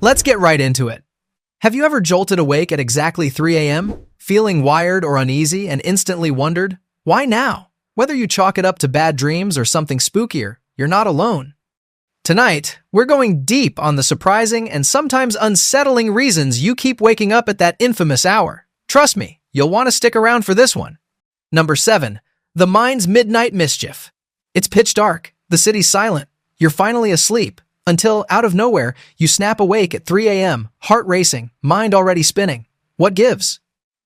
Let's get right into it. Have you ever jolted awake at exactly 3 a.m., feeling wired or uneasy and instantly wondered, why now? Whether you chalk it up to bad dreams or something spookier, you're not alone. Tonight, we're going deep on the surprising and sometimes unsettling reasons you keep waking up at that infamous hour. Trust me, you'll want to stick around for this one. Number 7. The mind's midnight mischief. It's pitch dark, the city's silent, you're finally asleep, until, out of nowhere, you snap awake at 3 a.m., heart racing, mind already spinning. What gives?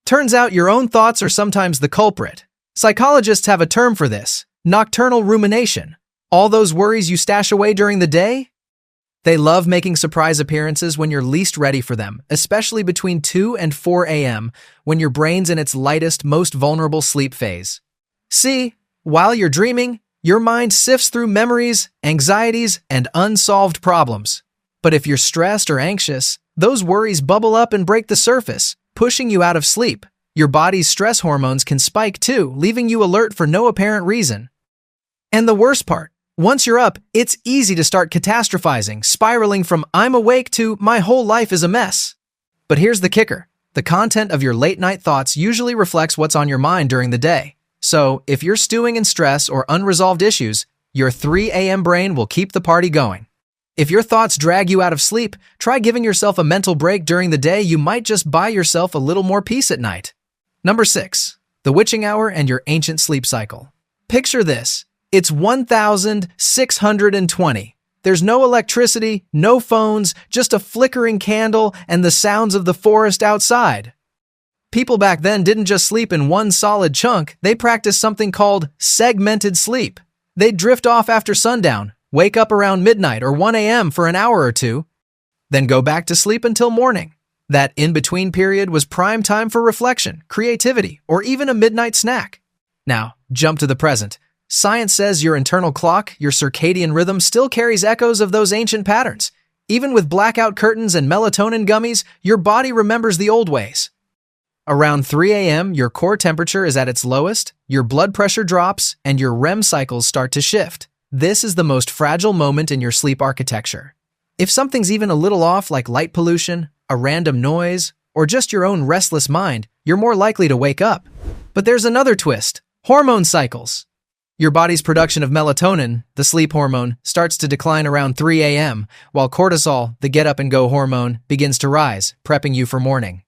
Turns out your own thoughts are sometimes the culprit. Psychologists have a term for this: nocturnal rumination. All those worries you stash away during the day? They love making surprise appearances when you're least ready for them, especially between 2 and 4 a.m., when your brain's in its lightest, most vulnerable sleep phase. See, while you're dreaming, your mind sifts through memories, anxieties, and unsolved problems. But if you're stressed or anxious, those worries bubble up and break the surface, pushing you out of sleep. Your body's stress hormones can spike too, leaving you alert for no apparent reason. And the worst part, once you're up, it's easy to start catastrophizing, spiraling from "I'm awake" to "my whole life is a mess." But here's the kicker. The content of your late-night thoughts usually reflects what's on your mind during the day. So, if you're stewing in stress or unresolved issues, your 3 a.m. brain will keep the party going. If your thoughts drag you out of sleep, try giving yourself a mental break during the day. You might just buy yourself a little more peace at night. Number 6. The witching hour and your ancient sleep cycle. Picture this. It's 1620. There's no electricity, no phones, just a flickering candle and the sounds of the forest outside. People back then didn't just sleep in one solid chunk, they practiced something called segmented sleep. They'd drift off after sundown, wake up around midnight or 1 a.m. for an hour or two, then go back to sleep until morning. That in-between period was prime time for reflection, creativity, or even a midnight snack. Now, jump to the present. Science says your internal clock, your circadian rhythm, still carries echoes of those ancient patterns. Even with blackout curtains and melatonin gummies, your body remembers the old ways. Around 3 a.m., your core temperature is at its lowest, your blood pressure drops, and your REM cycles start to shift. This is the most fragile moment in your sleep architecture. If something's even a little off, like light pollution, a random noise, or just your own restless mind, you're more likely to wake up. But there's another twist: hormone cycles. Your body's production of melatonin, the sleep hormone, starts to decline around 3 a.m., while cortisol, the get-up-and-go hormone, begins to rise, prepping you for morning.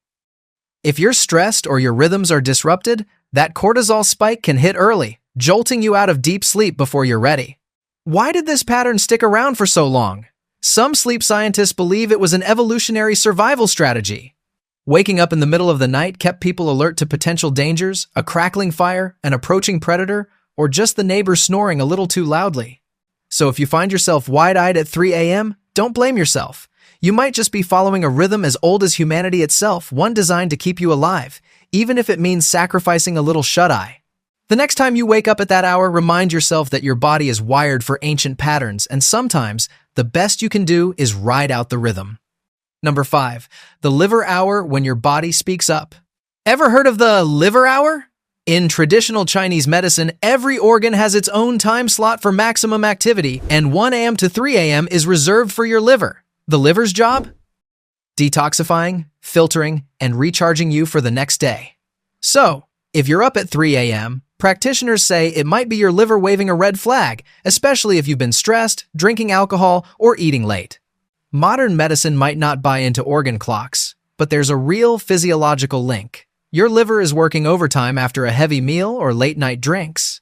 If you're stressed or your rhythms are disrupted, that cortisol spike can hit early, jolting you out of deep sleep before you're ready. Why did this pattern stick around for so long? Some sleep scientists believe it was an evolutionary survival strategy. Waking up in the middle of the night kept people alert to potential dangers, a crackling fire, an approaching predator, or just the neighbor snoring a little too loudly. So if you find yourself wide-eyed at 3 a.m., don't blame yourself. You might just be following a rhythm as old as humanity itself, one designed to keep you alive, even if it means sacrificing a little shut-eye. The next time you wake up at that hour, remind yourself that your body is wired for ancient patterns, and sometimes the best you can do is ride out the rhythm. Number 5. The liver hour when your body speaks up. Ever heard of the liver hour? In traditional Chinese medicine, every organ has its own time slot for maximum activity, and 1 a.m. to 3 a.m. is reserved for your liver. The liver's job? Detoxifying, filtering, and recharging you for the next day. So, if you're up at 3 a.m., practitioners say it might be your liver waving a red flag, especially if you've been stressed, drinking alcohol, or eating late. Modern medicine might not buy into organ clocks, but there's a real physiological link. Your liver is working overtime after a heavy meal or late-night drinks.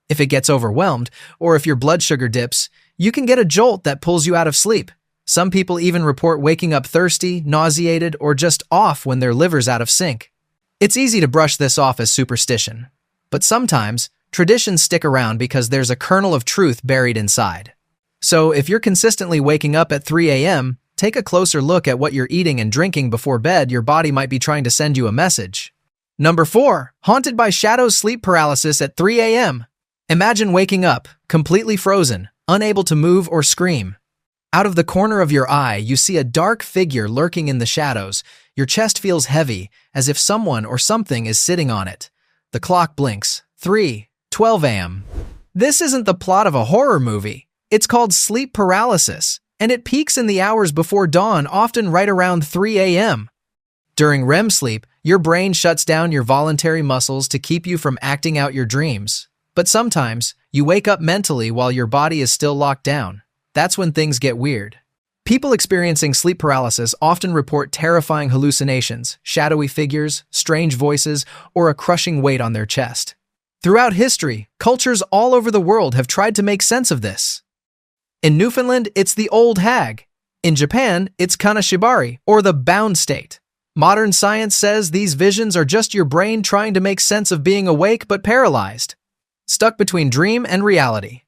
If it gets overwhelmed, or if your blood sugar dips, you can get a jolt that pulls you out of sleep. Some people even report waking up thirsty, nauseated, or just off when their liver's out of sync. It's easy to brush this off as superstition, but sometimes traditions stick around because there's a kernel of truth buried inside. So if you're consistently waking up at 3 a.m., take a closer look at what you're eating and drinking before bed. Your body might be trying to send you a message. Number 4. Haunted by shadow sleep paralysis at 3 a.m. Imagine waking up, completely frozen, unable to move or scream. Out of the corner of your eye, you see a dark figure lurking in the shadows. Your chest feels heavy, as if someone or something is sitting on it. The clock blinks. 3:12 a.m. This isn't the plot of a horror movie. It's called sleep paralysis, and it peaks in the hours before dawn, often right around 3 a.m. During REM sleep, your brain shuts down your voluntary muscles to keep you from acting out your dreams. But sometimes, you wake up mentally while your body is still locked down. That's when things get weird. People experiencing sleep paralysis often report terrifying hallucinations, shadowy figures, strange voices, or a crushing weight on their chest. Throughout history, cultures all over the world have tried to make sense of this. In Newfoundland, it's the old hag. In Japan, it's kanashibari, or the bound state. Modern science says these visions are just your brain trying to make sense of being awake but paralyzed, stuck between dream and reality.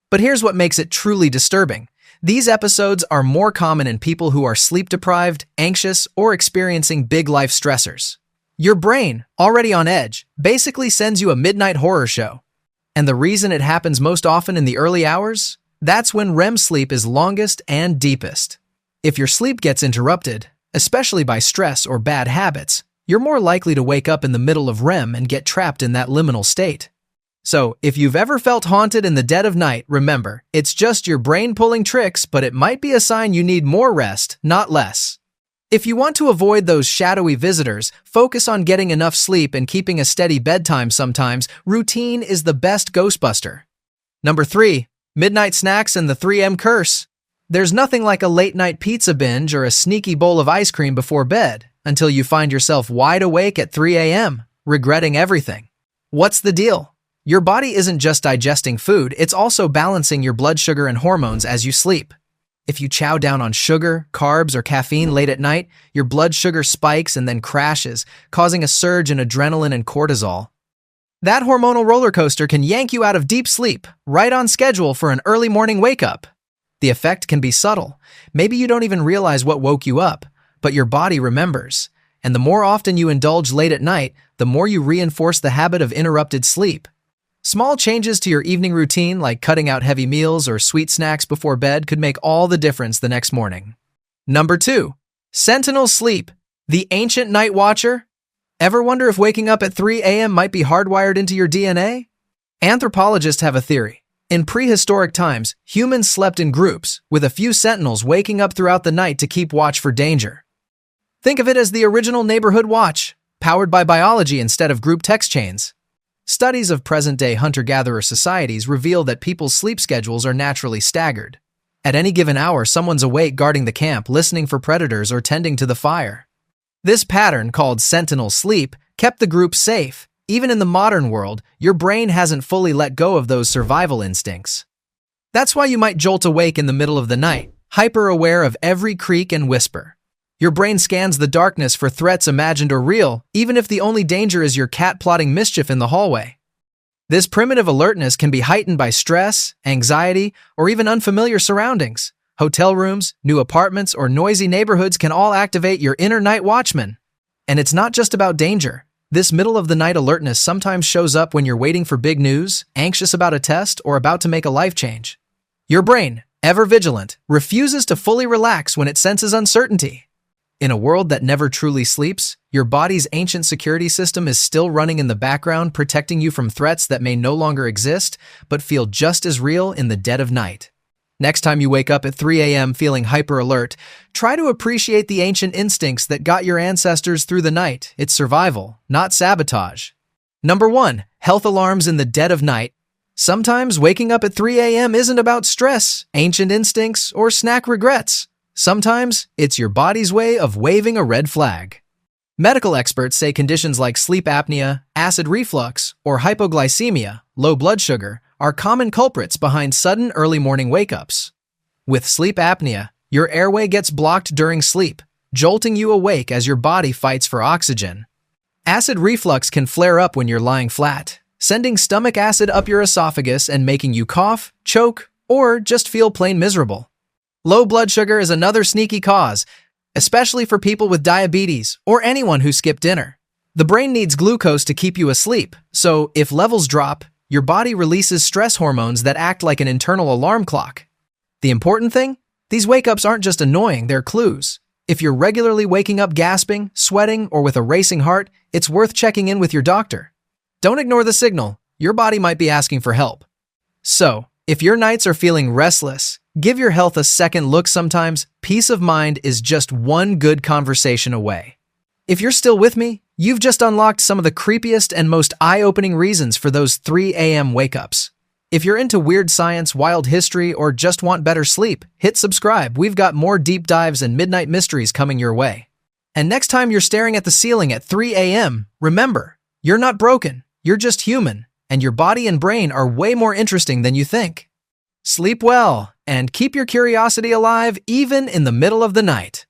But here's what makes it truly disturbing. These episodes are more common in people who are sleep-deprived, anxious, or experiencing big life stressors. Your brain, already on edge, basically sends you a midnight horror show. And the reason it happens most often in the early hours? That's when REM sleep is longest and deepest. If your sleep gets interrupted, especially by stress or bad habits, you're more likely to wake up in the middle of REM and get trapped in that liminal state. So, if you've ever felt haunted in the dead of night, remember, it's just your brain pulling tricks, but it might be a sign you need more rest, not less. If you want to avoid those shadowy visitors, focus on getting enough sleep and keeping a steady bedtime sometimes. Routine is the best ghostbuster. Number 3. Midnight snacks and the 3M curse. There's nothing like a late-night pizza binge or a sneaky bowl of ice cream before bed, until you find yourself wide awake at 3 a.m., regretting everything. What's the deal? Your body isn't just digesting food, it's also balancing your blood sugar and hormones as you sleep. If you chow down on sugar, carbs, or caffeine late at night, your blood sugar spikes and then crashes, causing a surge in adrenaline and cortisol. That hormonal roller coaster can yank you out of deep sleep, right on schedule for an early morning wake-up. The effect can be subtle. Maybe you don't even realize what woke you up, but your body remembers. And the more often you indulge late at night, the more you reinforce the habit of interrupted sleep. Small changes to your evening routine, like cutting out heavy meals or sweet snacks before bed, could make all the difference the next morning. Number 2. Sentinel sleep, the ancient night watcher. Ever wonder if waking up at 3 a.m. might be hardwired into your DNA? Anthropologists have a theory. In prehistoric times, humans slept in groups, with a few sentinels waking up throughout the night to keep watch for danger. Think of it as the original neighborhood watch, powered by biology instead of group text chains. Studies of present-day hunter-gatherer societies reveal that people's sleep schedules are naturally staggered. At any given hour, someone's awake guarding the camp, listening for predators or tending to the fire. This pattern, called sentinel sleep, kept the group safe. Even in the modern world, your brain hasn't fully let go of those survival instincts. That's why you might jolt awake in the middle of the night, hyper-aware of every creak and whisper. Your brain scans the darkness for threats imagined or real, even if the only danger is your cat plotting mischief in the hallway. This primitive alertness can be heightened by stress, anxiety, or even unfamiliar surroundings. Hotel rooms, new apartments, or noisy neighborhoods can all activate your inner night watchman. And it's not just about danger. This middle-of-the-night alertness sometimes shows up when you're waiting for big news, anxious about a test, or about to make a life change. Your brain, ever vigilant, refuses to fully relax when it senses uncertainty. In a world that never truly sleeps, your body's ancient security system is still running in the background, protecting you from threats that may no longer exist, but feel just as real in the dead of night. Next time you wake up at 3 a.m. feeling hyper-alert, try to appreciate the ancient instincts that got your ancestors through the night. It's survival, not sabotage. Number 1. Health alarms in the dead of night. Sometimes waking up at 3 a.m. isn't about stress, ancient instincts, or snack regrets. Sometimes it's your body's way of waving a red flag. Medical experts say conditions like sleep apnea, acid reflux, or hypoglycemia, low blood sugar, are common culprits behind sudden early morning wake-ups. With sleep apnea, your airway gets blocked during sleep, jolting you awake as your body fights for oxygen. Acid reflux can flare up when you're lying flat, sending stomach acid up your esophagus and making you cough, choke, or just feel plain miserable. Low blood sugar is another sneaky cause, especially for people with diabetes or anyone who skipped dinner. The brain needs glucose to keep you asleep, so if levels drop, your body releases stress hormones that act like an internal alarm clock. The important thing? These wake-ups aren't just annoying, they're clues. If you're regularly waking up gasping, sweating, or with a racing heart, it's worth checking in with your doctor. Don't ignore the signal. Your body might be asking for help. So, if your nights are feeling restless, Give your health a second look sometimes. Peace of mind is just one good conversation away. If you're still with me, you've just unlocked some of the creepiest and most eye-opening reasons for those 3 a.m. wake-ups. If you're into weird science, wild history, or just want better sleep, hit subscribe. We've got more deep dives and midnight mysteries coming your way. And next time you're staring at the ceiling at 3 a.m., remember, you're not broken, you're just human, and your body and brain are way more interesting than you think. Sleep well, and keep your curiosity alive even in the middle of the night.